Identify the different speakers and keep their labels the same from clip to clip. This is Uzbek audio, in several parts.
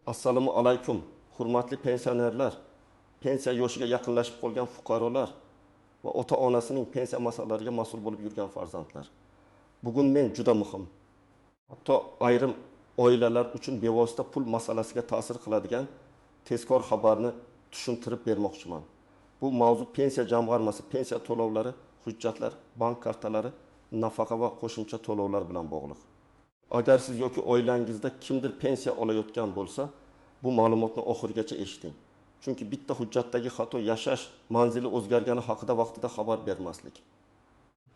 Speaker 1: Assalomu alaykum, hurmatli pensionerlar, pensiya yoshiga yaqinlashib qolgan fuqarolar va ota-onasining pensiya masalalariga mas'ul bo'lib yurgan farzandlar. Bugun men juda muhim, hatto ayrim oilalar uchun bevosita pul masalasiga ta'sir qiladigan tezkor xabarni tushuntirib bermoqchiman. Bu mavzu pensiya jamg'armasi, pensiya to'lovlari, hujjatlar, bank kartalari, nafaqa va qo'shimcha to'lovlar bilan bog'liq. Agar siz yoki oilangizda kimdir pensiya olayotgan bo'lsa, bu ma'lumotni oxirigacha eshiting. Chunki bitta hujjatdagi xato yashash manzili o'zgargani haqida vaqtida xabar bermaslik.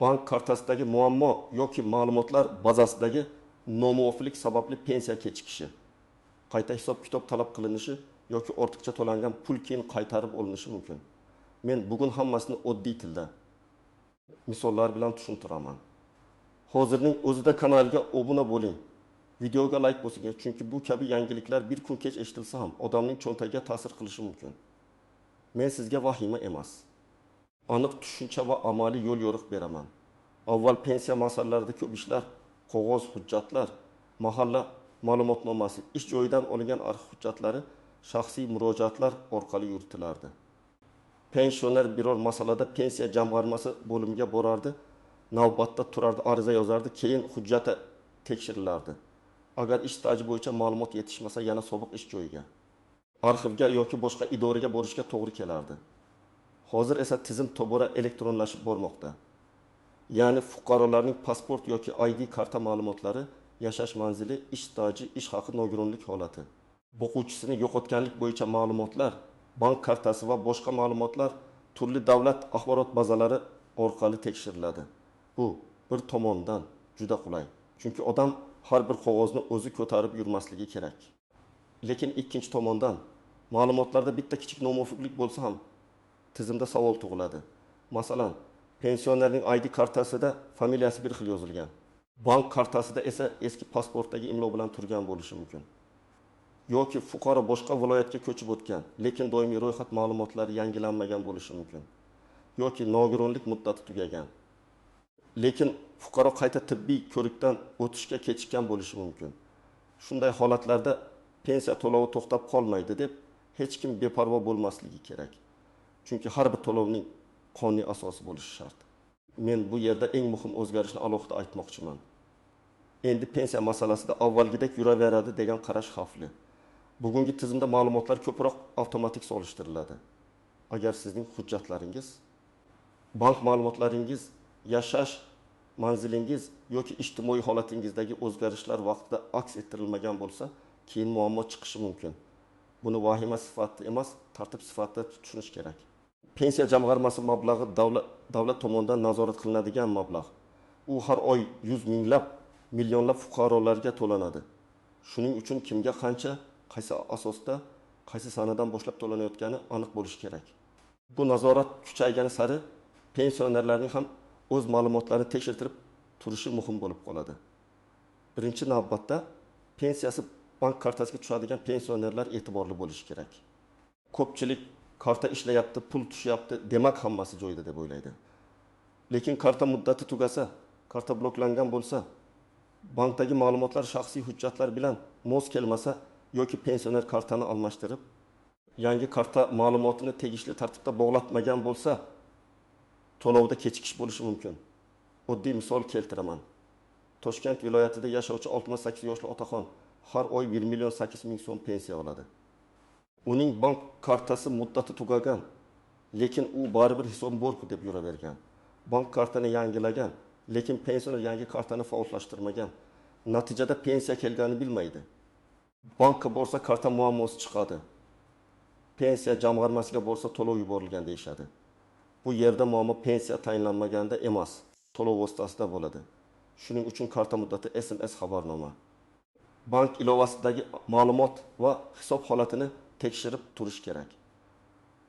Speaker 1: Bank kartasidagi muammo yoki ma'lumotlar bazasidagi nomuvofiqlik sababli pensiya kechikishi, qayta hisob-kitob talab qilinishi yoki ortiqcha to'langan pul keyin qaytarib olinishi mumkin. Men bugun hammasini oddiy tilda misollar bilan tushuntiraman. Hozirning o'zida kanalga obuna bo'ling. Videoga like bosing, chunki bu kabi yangiliklar bir kun kech eshitilsa ham odamning cho'ntagiga ta'sir qilishi mumkin. Men sizga vahima emas, aniq tushuncha va amaliy yo'l yo'riq beraman. Avval pensiya masalalarida ko'p ishlar, qog'oz hujjatlar, mahalla ma'lumotnomasi, ish joyidan olingan arxiv hujjatlari shaxsiy murojaatlar orqali yuritilardi. Pensioner biror masalada pensiya jamg'armasi bo'limiga borardi, navbatda turardi, ariza yozardi, keyin hujjati tekshirilardi. Agar ish staji bo'yicha ma'lumot yetishmasa, yana sobiq ish joyiga, arxivga yoki boshqa idoraga borishga to'g'ri kelardi. Hozir esa tizim tobora elektronlashib bormoqda. Ya'ni fuqarolarning pasport yoki ID karta ma'lumotlari, yashash manzili, ish staji, ish haqi, nogironlik holati, boquvchisini yo'qotganlik bo'yicha ma'lumotlar, bank kartasi va boshqa ma'lumotlar turli davlat axborot bazalari orqali tekshiriladi. Bu bir tomondan juda qulay. Chunki odam har bir qog'ozni o'zi ko'tarib yurmasligi kerak. Lekin ikkinchi tomondan ma'lumotlarda bitta kichik nomuvofiqlik bo'lsa ham tizimda savol tug'iladi. Masalan, pensionerning ID kartasida familiyasi bir xil yozilgan. Bank kartasida esa eski pasportdagi imlo bilan turgan bo'lishi mumkin. Yoki fuqaro boshqa viloyatga ko'chib o'tgan, lekin doimiy ro'yxat ma'lumotlari yangilanmagan bo'lishi mumkin. Yoki nogironlik muddati tugagan. Lekin fuqaro qayta tibbiy ko'rikdan o'tishga kechikkan bo'lishi mumkin. Shunday holatlarda pensiya to'lovi to'xtab qolmaydi deb hech kim beparvo bo'lmasligi kerak. Chunki har bir to'lovning qonuniy asosi bo'lishi shart. Men bu yerda eng muhim o'zgarishni alohida aytmoqchiman. Endi pensiya masalasida avvalgidek yuraveradi degan qarash xavfli. Bugungi tizimda ma'lumotlar ko'proq avtomatik solishtiriladi. Agar sizning hujjatlaringiz, bank ma'lumotlaringiz, yashash manzilingiz yoki ijtimoiy holatingizdagi o'zgarishlar vaqtida aks ettirilmagan bo'lsa, keyin muammo chiqishi mumkin. Buni vahima sifatida emas, tartib sifatida tushunish kerak. Pensiya jamg'armasi mablag'i davlat tomonidan nazorat qilinadigan mablag'. U har oy yuz minglab, millionlab fuqarolarga to'lanadi. Shuning uchun kimga qancha, qaysi asosda, qaysi sanadan boshlab to'lanayotgani aniq bo'lishi kerak. Bu nazorat kuchaygani sari pensionerlarning ham o'z ma'lumotlarini tekshirtirib turishi muhim bo'lib qoladi. Birinchi navbatda pensiyasi bank kartasiga tushadigan pensionerlar e'tiborli bo'lishi kerak. Ko'pchilik karta ishlayapti, pul tushyapti, demak hammasi joyida deb o'ylaydi. Lekin karta muddati tugasa, karta bloklangan bo'lsa, bankdagi ma'lumotlar shaxsiy hujjatlar bilan mos kelmasa yoki pensioner kartani almashtirib, yangi karta ma'lumotini tegishli tartibda bog'latmagan bo'lsa, to'lovda kechikish bo'lishi mumkin. Oddiy misol keltiraman. Toshkent viloyatida yashovchi 68 yoshli otaxon har oy 1.800.000 so'm pensiya oladi. Uning bank kartasi muddati tugagan, lekin u baribir hisob bor-ku deb yuravergan. Bank kartani yangilagan, lekin pensioner yangi kartani faollashtirmagan. Natijada pensiya kelganini bilmaydi. Bankka borsa karta muammosi chiqadi. Pensiya jamg'armasiga borsa to'lov yuborilgan deyshadi. Bu yerda muammo pensiya tayinlanmaganda emas, to'lov vositasida bo'ladi. Shuning uchun karta muddati SMS xabarnoma. Bank ilovasidagi ma'lumot va hisob holatini tekshirib turish kerak.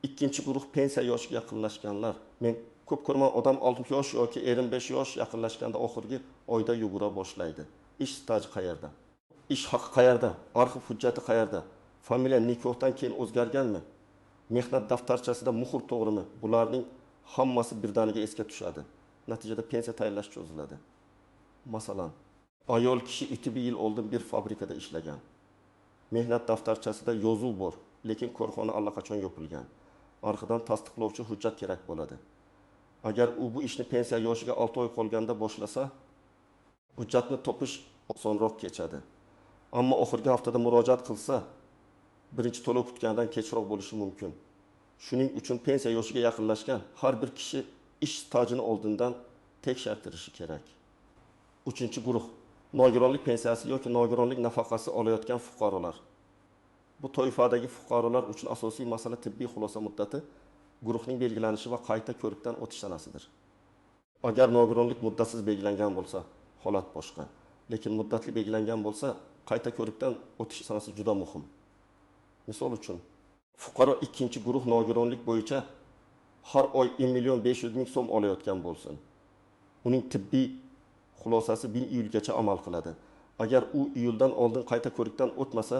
Speaker 1: Ikkinchi guruh pensiya yoshiga yaqinlashganlar. Men ko'p ko'rman, odam 60 yosh yoki 25 yosh yaqinlashganda oxirgi oyda yugura boshlaydi. Ish staji qayerda? Ish haqi qayerda? Arxiv hujjati qayerda? Familiya nikohdan keyin o'zgarganmi? Mehnat daftarchasida muhr to'g'rimi? Bularning hammasi birdaniga esga tushadi. Natijada pensiya tayinlash cho'ziladi. Masalan, ayol kishi 2 yil oldin bir fabrikada ishlagan. mehnat daftarchasida yozuv bor, lekin korxona allaqachon yopilgan. Orqadan tasdiqlovchi hujjat kerak bo'ladi. Agar u bu ishni pensiya yoshiga 6 oy qolganda boshlasa, hujjatni topish osonroq kechadi. Ammo oxirgi haftada murojaat qilsa, birinchi to'lov kutgandan kechroq bo'lishi mumkin. Shuning uchun pensiya yoshiga yaqinlashgan har bir kishi ish stajini oldindan tekshirtirishi kerak. 3-guruh nogironlik pensiyasi yoki nogironlik nafaqasi olayotgan fuqarolar. Bu toifadagi fuqarolar uchun asosiy masala tibbiy xulosa muddati, guruhning belgilanishi va qayta ko'rikdan o'tish sanasidir. Agar nogironlik muddatsiz belgilangan bo'lsa, holat boshqa. Lekin muddatli belgilangan bo'lsa, qayta ko'rikdan o'tish sanasi juda muhim. Misol uchun, fuqaro 2-guruh nogironlik bo'yicha har oy 1.500.000 so'm olayotgan bo'lsin. Uning tibbiy xulosasi 1 iyulgacha amal qiladi. Agar u iyuldan oldin qayta ko'rikdan o'tmasa,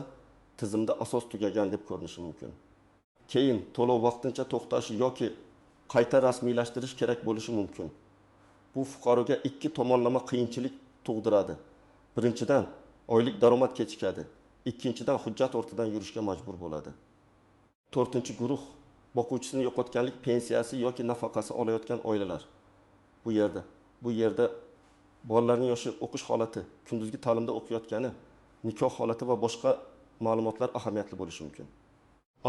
Speaker 1: tizimda asos tugagan deb ko'rinishi mumkin. Keyin to'lov vaqtincha to'xtashi yoki qayta rasmiylashtirish kerak bo'lishi mumkin. Bu fuqaroga 2 tomonlama qiyinchilik tug'diradi. Birinchidan, oylik daromad kechikadi. Ikkinchidan, hujjat ortidan yurishga majbur bo'ladi. 4-guruh boquvchisini yo'qotganlik pensiyasi yoki nafaqasi olayotgan oilalar. Bu yerda bolalarning yoshi, o'qish holati, kunduzgi ta'limda o'qiyotgani, nikoh holati va boshqa ma'lumotlar ahamiyatli bo'lishi mumkin.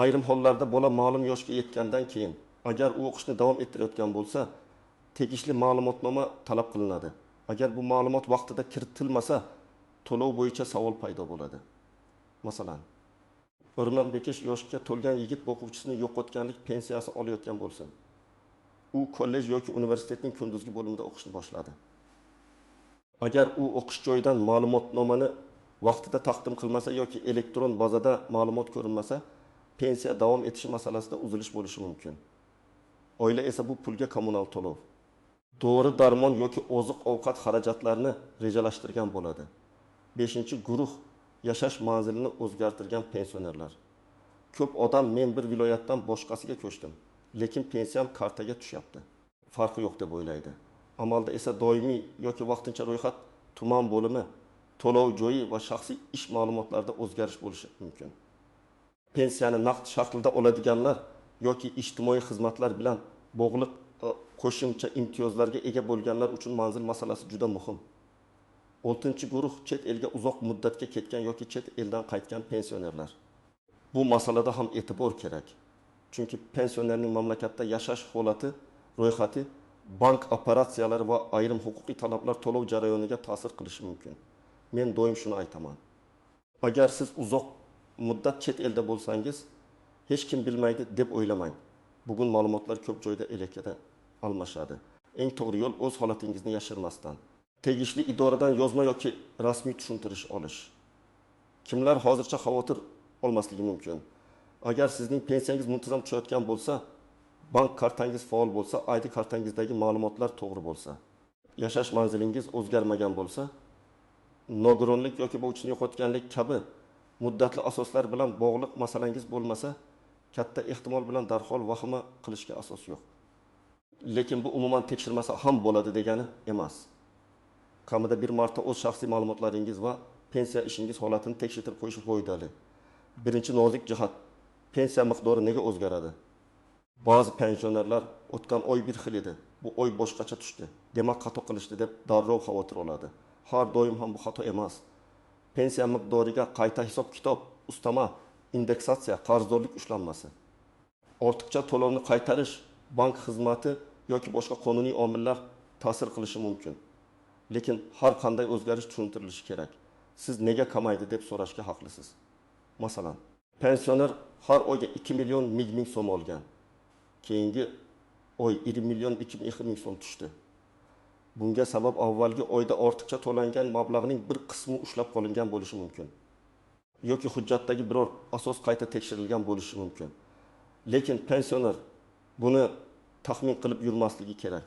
Speaker 1: Ayrim hollarda bola ma'lum yoshga yetgandan keyin, agar u o'qishni davom ettirayotgan bo'lsa, tegishli ma'lumotnoma talab qilinadi. Agar bu ma'lumot vaqtida kiritilmasa, to'lov bo'yicha savol paydo bo'ladi. Masalan, o'rnak bekish yoshga to'lgan yigit o'quvchisini yo'qotganlik pensiyasi olayotgan bo'lsin. U kollej yoki universitetning kunduzgi bo'limida o'qishni boshladi. Agar u o'qish joyidan ma'lumotnomani vaqtida taqdim qilmasa yoki elektron bazada ma'lumot ko'rinmasa, pensiya davom etishi masalasida uzilish bo'lishi mumkin. Oila esa bu pulga kommunal to'lov, dori darmon yoki oziq-ovqat xarajatlarini rejalashtirgan bo'ladi. 5-guruh yashash manzilini o'zgartirgan pensionerlar. Ko'p odam men bir viloyatdan boshqasiga ko'chdim, lekin pensiyam kartaga tushyapti. Farqi yo'q deb o'ylaydi. Amalda esa doimiy yoki vaqtincha ro'yxat, tuman bo'limi, to'lov joyi va shaxsiy ish ma'lumotlarida o'zgarish bo'lishi mumkin. Pensiyani naqd shaklda oladiganlar yoki ijtimoiy xizmatlar bilan bog'liq qo'shimcha imtiyozlarga ega bo'lganlar uchun manzil masalasi juda muhim. 6-guruh chet elga uzoq muddatga ketgan yoki chet eldan qaytgan pensionerlar. Bu masalada ham e'tibor kerak. Chunki pensionerning mamlakatda yashash holati, ro'yxati, bank operatsiyalari va ayrim huquqiy talablar to'lov jarayoniga ta'sir qilishi mumkin. Men doim shuni aytaman. Agar siz uzoq muddat chet elda bo'lsangiz, hech kim bilmaydi deb o'ylamang. Bugun ma'lumotlar ko'p joyda elektrdan almashadi. Eng to'g'ri yo'l o'z holatingizni yashirmasdan, tegishli idoradan yozma yoki rasmiy tushuntirish olish. Kimlar hozircha xavotir olmasligi mumkin. Agar sizning pensiyangiz muntazam tushayotgan bo'lsa, bank kartangiz faol bo'lsa, ID kartangizdagi ma'lumotlar to'g'ri bo'lsa, yashash manzilingiz o'zgarmagan bo'lsa, nogironlik yoki bo'g'ichisini yo'qotganlik kabi muddatli asoslar bilan bog'liq masalangiz bo'lmasa, katta ehtimol bilan darhol vahima qilishga asos yo'q. Lekin bu umuman tekshirmasa ham bo'ladi degani emas. Kamida bir marta o'z shaxsiy ma'lumotlaringiz va pensiya ishingiz holatini tekshirib qo'yish foydali. Birinchi nozik jihat, pensiya miqdori nega o'zgaradi? Ba'zi pensionerlar o'tgan oy bir xil edi, bu oy boshqacha tushdi, demak xato qilishdi deb darrov xavotir oladi. Har doim ham bu xato emas. Pensiya miqdoriga qayta hisob-kitob, ustama, indeksatsiya, qarzdorlik ushlanmasi, ortiqcha to'lovni qaytarish, bank xizmati yoki boshqa qonuniy omillar ta'sir qilishi mumkin. Lekin har qanday o'zgarish tushuntirilishi kerak. Siz nega kamaydi deb so'rashga haqlisiz. Masalan, pensioner har oyga 2.100.000 so'm olgan. Keyingi oy 20.220.000 so'm tushdi. Bunga sabab avvalgi oyda ortiqcha to'langan mablag'ning bir qismi ushlab qolingan bo'lishi mumkin. Yoki hujjatdagi biror asos qayta tekshirilgan bo'lishi mumkin. Lekin pensioner buni taxmin qilib yurmasligi kerak.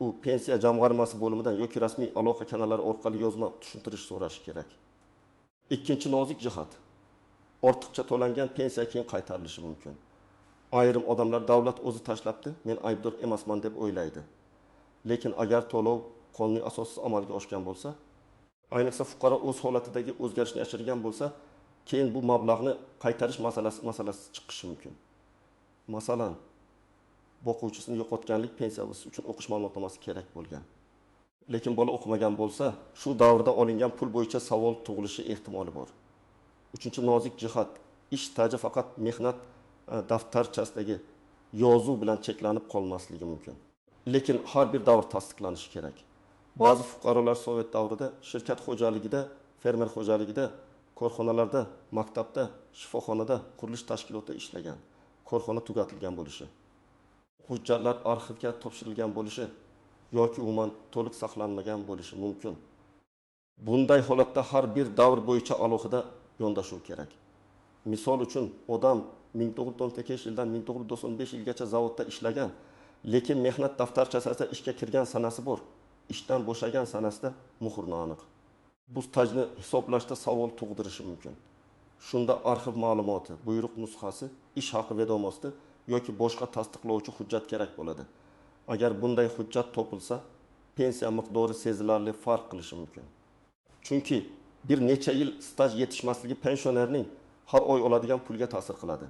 Speaker 1: U pensiya jamg'armasi bo'limidan yoki rasmiy aloqa kanallari orqali yozma tushuntirish so'rashi kerak. Ikkinchi nozik jihat, ortiqcha to'langan pensiya keyin qaytarilishi mumkin. Ayrim odamlar davlat o'zi tashlabdi, men aybdor emasman deb o'ylaydi. Lekin agar to'lov qonuniy asossiz amalga oshgan bo'lsa, ayniqsa fuqaro o'z holatidagi o'zgarishni yashirgan bo'lsa, keyin bu mablag'ni qaytarish masalasi chiqishi mumkin. Masalan, boquvchisini yo'qotganlik pensiyasi uchun o'qish ma'lumotnomasi kerak bo'lgan. Lekin bola o'qimagan bo'lsa, shu davrda olingan pul bo'yicha savol tug'ilishi ehtimoli bor. Uchinchi nozik jihat, ish staji faqat mehnat daftarchasidagi yozuv bilan cheklanib qolmasligi mumkin. Lekin har bir davr tasdiqlanishi kerak. Ba'zi fuqarolar Sovet davrida shirkat xo'jaligida, fermer xo'jaligida, korxonalarda, maktabda, shifoxonada, qurilish tashkilotida ishlagan. Korxona tugatilgan bo'lishi, hujjatlar arxivga topshirilgan bo'lishi yoki umuman to'liq saqlanmagan bo'lishi mumkin. Bunday holatda har bir davr bo'yicha alohida yondashuv kerak. Misol uchun, odam 1912 yildan 1995 yilgacha zavodda ishlagan, lekin mehnat daftarchasida ishga kirgan sanasi bor. Ishdan bo'shagan sanasida muhr noaniq. Bu stajni hisoblashda savol tug'dirishi mumkin. Shunda arxiv ma'lumoti, buyruq nusxasi, ish haqi vedomosti yoki boshqa tasdiqlovchi hujjat kerak bo'ladi. Agar bunday hujjat topilsa, pensiya miqdori sezilarli farq qilishi mumkin. Chunki bir necha yil staj yetishmasligi pensionerning har oy oladigan pulga ta'sir qiladi.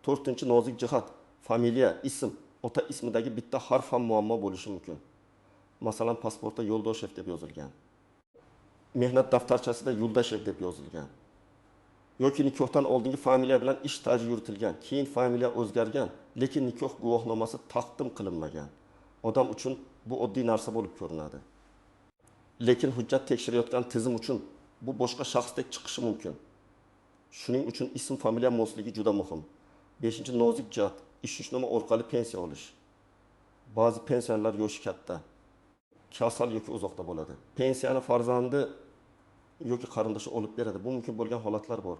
Speaker 1: 4-nozik jihat, familiya, ism, ota ismidagi bitta harf ham muammo bo'lishi mumkin. Masalan, pasportda Yo'ldoshev deb yozilgan. Mehnat daftarchasida Yuldashev deb yozilgan. Yoki nikohdan oldingi familiya bilan ish staji yuritilgan, keyin familiya o'zgargan, lekin nikoh guvohnomasi taqdim qilinmagan. Odam uchun bu oddiy narsa bo'lib ko'rinadi. Lekin hujjat tekshirayotgan tizim uchun bu boshqa shaxsdek chiqishi mumkin. Shuning uchun ism familiya mosligi juda muhim. 5-nozik jihat, ishshnoma orqali pensiya olish. Ba'zi pensionerlar yoshi katta, kasal yoki uzoqda bo'ladi. Pensiyani farzandi yoki qarindoshi olib beradi. Bu mumkin bo'lgan holatlar bor.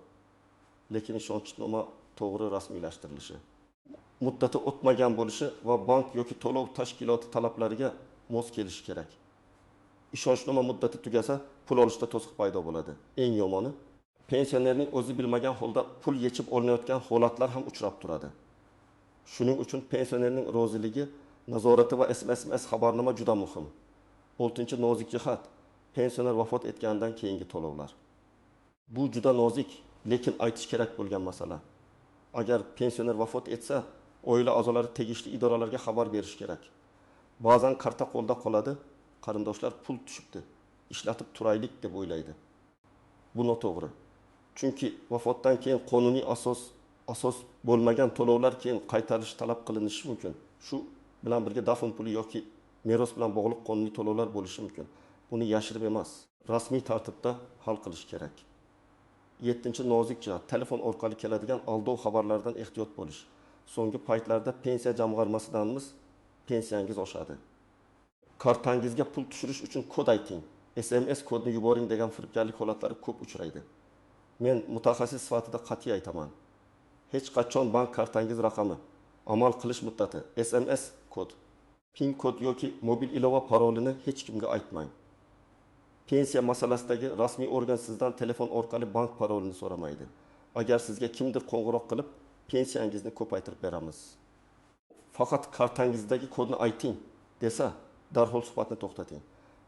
Speaker 1: Lekin ishonchnoma to'g'ri rasmiylashtirilishi, muddati o'tmagan bo'lishi va bank yoki to'lov tashkiloti talablariga mos kelishi kerak. Ishonchnoma muddati tugasa, pul olishda to'siq paydo bo'ladi. Eng yomoni, pensionerning o'zi bilmagan holda pul yechib olinayotgan holatlar ham uchrab turadi. Shuning uchun pensionerning roziligi, nazorati va SMS xabarnoma juda muhim. 6-nozik jihat, pensioner vafot etgandan keyingi to'lovlar. Bu juda nozik, lekin aytish kerak bo'lgan masala. Agar pensioner vafot etsa, oila a'zolari tegishli idoralarga xabar berish kerak. Ba'zan qarta qo'lda qoladi, qarindoshlar pul tushibdi, ishlatib turaylik deb o'ylaydi. Bu noto'g'ri. Chunki vafotdan keyin qonuniy asos bo'lmagan to'lovlar keyin qaytarish talab qilinishi mumkin. Shu bilan birga dafn puli yoki meros bilan bog'liq qonuniy to'lovlar bo'lishi mumkin. Buni yashirib emas, rasmiy tartibda hal qilish kerak. 7-nozik jihat, telefon orqali keladigan aldov xabarlardan ehtiyot bo'lish. So'nggi paytlarda pensiya jamg'armasidanmiz, pensiyangiz oshadi. Kartangizga pul tushirish uchun kod ayting, SMS kodni yuboring degan firibgarlik holatlari ko'p uchraydi. Men mutaxassis sifatida qat'iy aytaman. Hech qachon bank kartangiz raqami, amal qilish muddati, SMS kod, PIN kod yoki mobil ilova parolini hech kimga aytmang. Pensiya masalasidagi rasmiy organ sizdan telefon orqali bank parolini so'ramaydi. Agar sizga kimdir qo'ng'iroq qilib, pensiyangizni ko'paytirib beramiz, faqat kartangizdagi kodni ayting desa, darhol suhbatni to'xtating.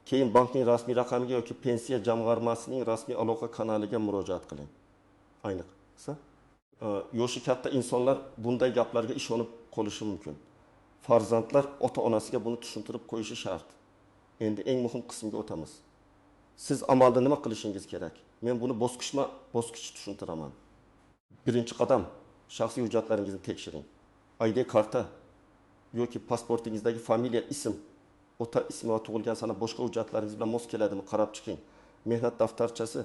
Speaker 1: Keyin bankning rasmiy raqamiga yoki pensiya jamg'armasining rasmiy aloqa kanaliga murojaat qiling. Ayniqsa, yoshi katta insonlar bunday gaplarga ishonib qolishi mumkin. Farzandlar ota-onasiga buni tushuntirib qo'yishi shart. Endi eng muhim qismga o'tamiz. Siz amalda nima qilishingiz kerak? Men buni bosqichma-bosqich tushuntiraman. Birinchi qadam, shaxsiy hujjatlaringizni tekshiring. ID karta yoki pasportingizdagi familiya, ism, ota ismi va tug'ilgan sana boshqa hujjatlaringiz bilan mos keladimi qarab chiqing. Mehnat daftarchasi,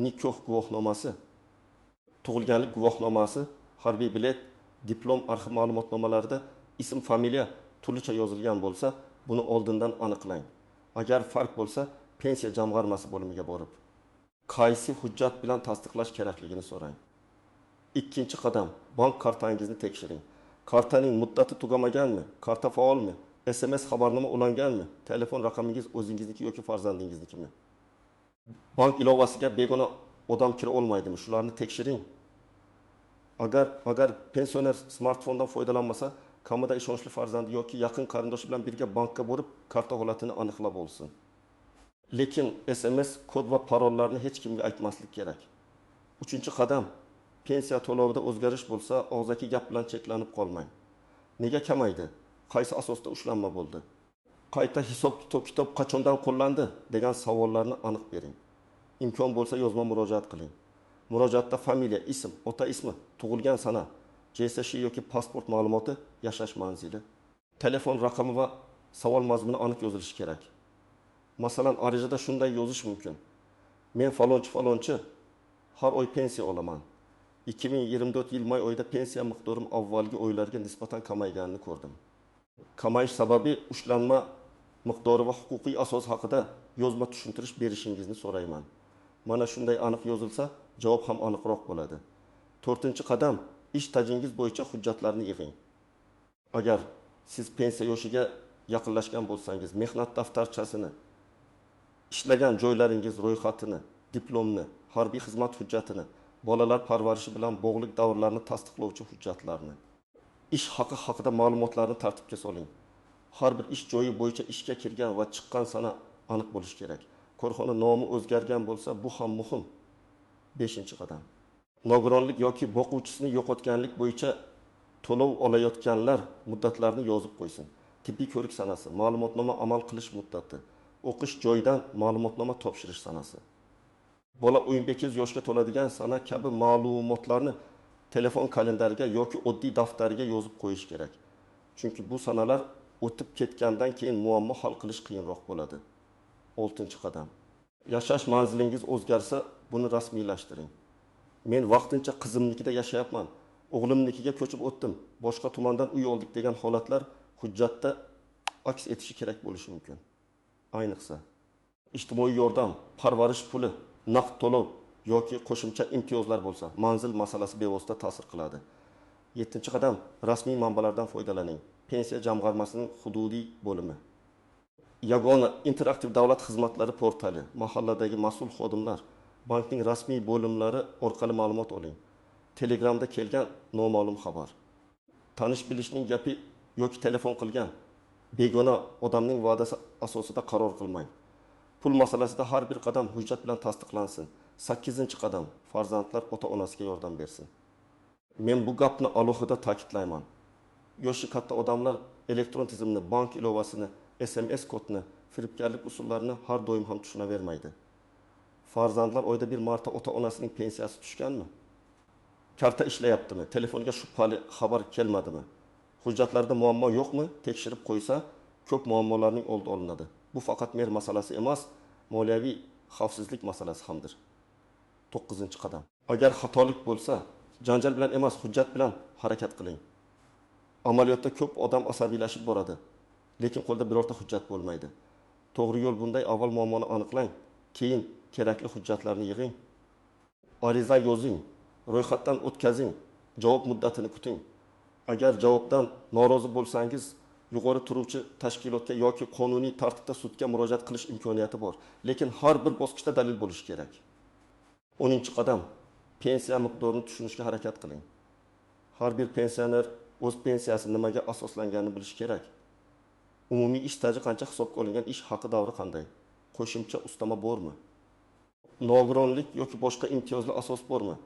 Speaker 1: nikoh guvohnomasi, tug'ilganlik guvohnomasi, harbiy bilet, diplom, arxiv ma'lumotnomalarida ism, familiya turlicha yozilgan bo'lsa, buni oldindan aniqlang. Agar farq bo'lsa, pensiya jamg'armasi bo'limiga borib, qaysi hujjat bilan tasdiqlash kerakligini so'rang. Ikkinchi qadam, bank kartangizni tekshiring. Kartaning muddati tugamaganmi? Karta faolmi? SMS xabarnoma ulanganmi? Telefon raqamingiz o'zingizniki yoki farzandingiznikimi? Bank ilovasiga begona odam kira olmaydimi? Shularni tekshiring. Agar pensioner smartfondan foydalanmasa, kamida ishonchli farzandi yoki yaqin qarindoshi bilan birga bankka borib, karta holatini aniqlab olsin. Lekin SMS kod va parollarni hech kimga aytmaslik kerak. Uchinchi qadam, pensiya to'lovida o'zgarish bo'lsa, og'zaki gap bilan cheklanib qolmang. Nega kamaydi? Qaysi asosda ushlanma bo'ldi? Qayta hisob-kitob qachondan qo'llandi degan savollarni aniq bering. Imkon bo'lsa yozma murojaat qiling. Murojaatda familiya, ism, ota ismi, tug'ilgan sana, JSH yoki pasport ma'lumoti, yashash manzili, telefon raqami va savol mazmuni aniq yozilishi kerak. Masalan, arizada shunday yozish mumkin. Men falonchi har oy pensiya olaman. 2024 yil may oyida pensiya miqdorim avvalgi oylarga nisbatan kamayganini ko'rdim. Kamayish sababi ushlanma miqdori va huquqiy asos haqida yozma tushuntirish berishingizni so'rayman. Mana shunday aniq yozilsa, javob ham aniqroq bo'ladi. 4-qadam, ish tajingiz bo'yicha hujjatlarni yig'ing. Agar siz pensiya yoshiga yaqinlashgan bo'lsangiz, mehnat daftarchasini, ishlagan joylaringiz ro'yxatini, diplomni, harbiy xizmat hujjatini, bolalar parvarishi bilan bog'liq davrlarni tasdiqlovchi hujjatlarni, ish haqi haqida ma'lumotlarni tartibga soling. Har bir ish joyi bo'yicha ishga kirgan va chiqqan sana aniq bo'lishi kerak. Korxona nomi o'zgargan bo'lsa, bu ham muhim. 5-qadam. Nogironlik yoki boquvchisini yo'qotganlik bo'yicha to'lov olayotganlar muddatlarini yozib qo'ysin. Tibbiy ko'rik sanasi, ma'lumotnoma amal qilish muddati, o'qish joyidan ma'lumotnoma topshirish sanasi. Bola 18 yoshga to'ladigan sana kabi ma'lumotlarni telefon kalendariga yoki oddiy daftariga yozib qo'yish kerak. Chunki bu sanalar o'tib ketgandan keyin muammo hal qilish qiyinroq bo'ladi. 6-qadam. Yashash manzilingiz o'zgarsa, buni rasmiylashtiring. Men vaqtincha qizimnikida yashayapman, o'g'limnikiga ko'chib o'tdim, boshqa tumandan uy oldik degan holatlar hujjatda aks etishi kerak bo'lishi mumkin. Ayniqsa, ijtimoiy yordam, parvarish puli, naqd to'lov yoki qo'shimcha imtiyozlar bo'lsa, manzil masalasi bevosita ta'sir qiladi. 7-qadam, rasmiy manbalardan foydalaning. Pensiya jamg'armasining hududiy bo'limi, yagona interaktiv davlat xizmatlari portali, mahalladagi mas'ul xodimlar, bankning rasmiy bo'limlari orqali ma'lumot oling. Telegramda kelgan noma'lum xabar, tanish bilishning gapi yoki telefon qilgan begona odamning va'dasi asosida qaror qilmang. Pul masalasida har bir qadam hujjat bilan tasdiqlansin. 8-qadam, farzandlar ota-onasiga yordam bersin. Men bu gapni alohida ta'kidlayman. Yoshi katta odamlar elektron tizimni, bank ilovasini, SMS kodni, firibgarlik usullarini har doim ham tushunavermaydi. Farzandlar oyda bir marta ota-onasining pensiyasi tushganmi? Karta ishlayaptimi? Telefonga shubhali xabar kelmadimi? Hujjatlarda muammo yo'qmi? Tekshirib qo'ysa, ko'p muammolarning oldi olinadi. Bu faqat mer masalasi emas, moliyaviy xavfsizlik masalasi hamdir. 9-qadam. Agar xatolik bo'lsa, janjal bilan emas, hujjat bilan harakat qiling. Amaliyotda ko'p odam asabiylashib boradi, lekin qo'lda birorta hujjat bo'lmaydi. To'g'ri yo'l bunday: avval muammoni aniqlang, keyin kerakli hujjatlarni yig'ing. Ariza yozing, ro'yxatdan o'tkazing, javob muddatini kuting. Agar javobdan norozi bo'lsangiz, yuqori turuvchi tashkilotga yoki qonuniy tartibda sudga murojaat qilish imkoniyati bor, lekin har bir bosqichda dalil bo'lishi kerak. 10-qadam, pensiya miqdorini tushunishga harakat qiling. Har bir pensioner o'z pensiyasi nimaga asoslanganini bilishi kerak. Umumiy ish staji qancha, hisobga olingan ish haqi davri qanday? Qo'shimcha ustama bormi? Nogironlik yoki boshqa imtiyozli asos bormi?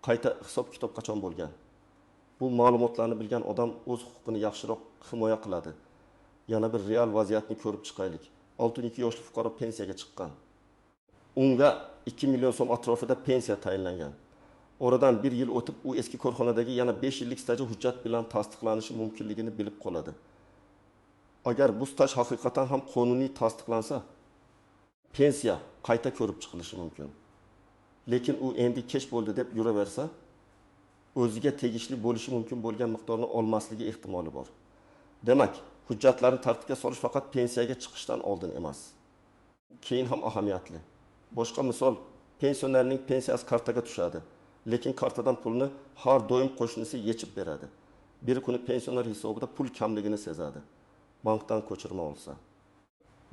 Speaker 1: Qayta hisob-kitob qachon bo'lgan? Bu ma'lumotlarni bilgan odam o'z huquqini yaxshiroq himoya qiladi. Yana bir real vaziyatni ko'rib chiqaylik. 62 yoshli fuqaro pensiyaga chiqqan. Unga 2 million so'm atrofida pensiya tayinlangan. Oradan 1 yil o'tib, u eski korxonadagi yana 5 yillik staji hujjat bilan tasdiqlanishi mumkinligini bilib qoladi. Agar bu staj haqiqatan ham qonuniy tasdiqlansa, pensiya qayta ko'rib chiqilishi mumkin. Lekin u endi kech bo'ldi deb yuraversa, o'ziga tegishli bo'lishi mumkin bo'lgan miqdorni olmasligi ehtimoli bor. Demak, hujjatlarni tartibga solish faqat pensiyaga chiqishdan oldin emas, keyin ham ahamiyatli. Boshqa misol, pensionerning pensiyasi kartaga tushadi, lekin kartadan pulni har doim qo'shnisi yechib beradi. Bir kuni pensioner hisobida pul kamligini sezadi. Bankdan ko'chirma olsa,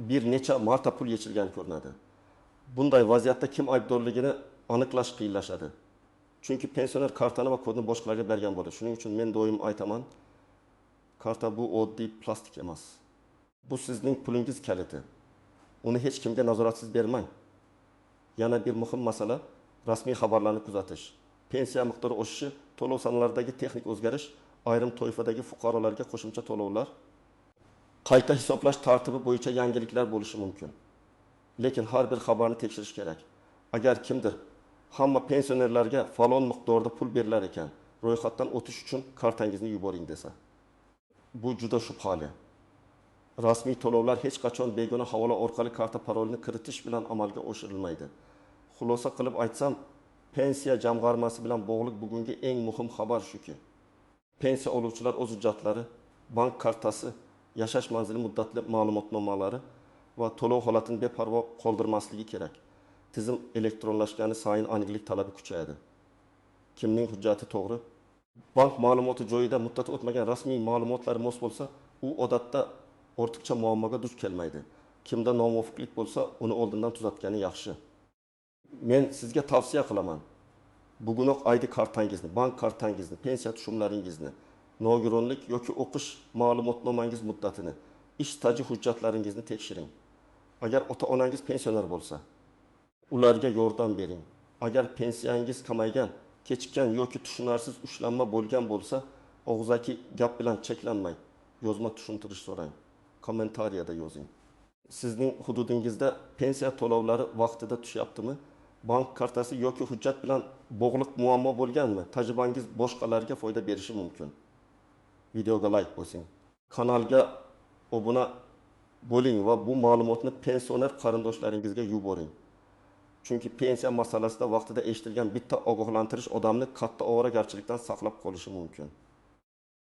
Speaker 1: bir necha marta pul yechilgan ko'rinadi. Bunday vaziyatda kim aybdorligini aniqlash qiyinlashadi. Chunki pensioner kartani va kodni boshqalarga bergan bo'ladi. Shuning uchun men doim aytaman, karta bu oddiy plastik emas. Bu sizning pulingiz kaliti. Uni hech kimga nazoratsiz bermang. Yana bir muhim masala, rasmiy xabarlarni kuzatish. pensiya miqdori oshishi, to'lov sanalaridagi texnik o'zgarish, ayrim toifadagi fuqarolarga qo'shimcha to'lovlar, qayta hisoblash tartibi bo'yicha yangiliklar bo'lishi mumkin. Lekin har bir xabarni tekshirish kerak. Agar kimdir hamma pensionerlarga falon miqdorda pul berilar ekan, ro'yxatdan o'tish uchun kartangizni yuboring desa, bu juda shubhali. Rasmiy to'lovlar hech qachon begona havola orqali karta parolini kiritish bilan amalga oshirilmaydi. Xulosa qilib aytsam, pensiya jamg'armasi bilan bog'liq bugungi eng muhim xabar shuki, pensiya oluvchilar o'z hujjatlari, bank kartasi, yashash manzili muddatli ma'lumotnomalari va to'lov holatini beparvo qoldirmasligi kerak. Tizim elektronlashgani sayin aniqlik talabi kuchayadi. Kimning hujjati to'g'ri? Bank ma'lumoti joyida muddat o'tmagan rasmiy ma'lumotlar mos bo'lsa, u odatda ortiqcha muammoga duch kelmaydi. Kimda nomuvofiqlik bo'lsa, uni oldindan tuzatgani yaxshi. Men sizga tavsiya qilaman. Bugunoq ID kartangizni, bank kartangizni, pensiya tushumlaringizni, nogironlik yoki o'qish ma'lumotnomangiz muddatini, ish staji hujjatlaringizni tekshiring. Agar ota-onangiz pensioner bo'lsa, ularga yordam bering. Agar pensiyangiz kamaygan, kechikkan yoki tushunarsiz ushlanma bo'lgan bo'lsa, og'zaki gap bilan cheklanmang. Yozma tushuntirish so'rang. Kommentariyada yozing. Sizning hududingizda pensiya to'lovlari vaqtida tushyaptimi? Bank kartasi yoki hujjat bilan bog'liq muammo bo'lganmi? Tajribangiz boshqalarga foyda berishi mumkin. Videoga like bosing. Kanalga obuna bo'ling va bu ma'lumotni pensioner qarindoshlaringizga yuboring. Chunki pensiya masalasida vaqtida eshitilgan bitta ogohlantirish odamni katta ovoragarchilikdan saqlab qolishi mumkin.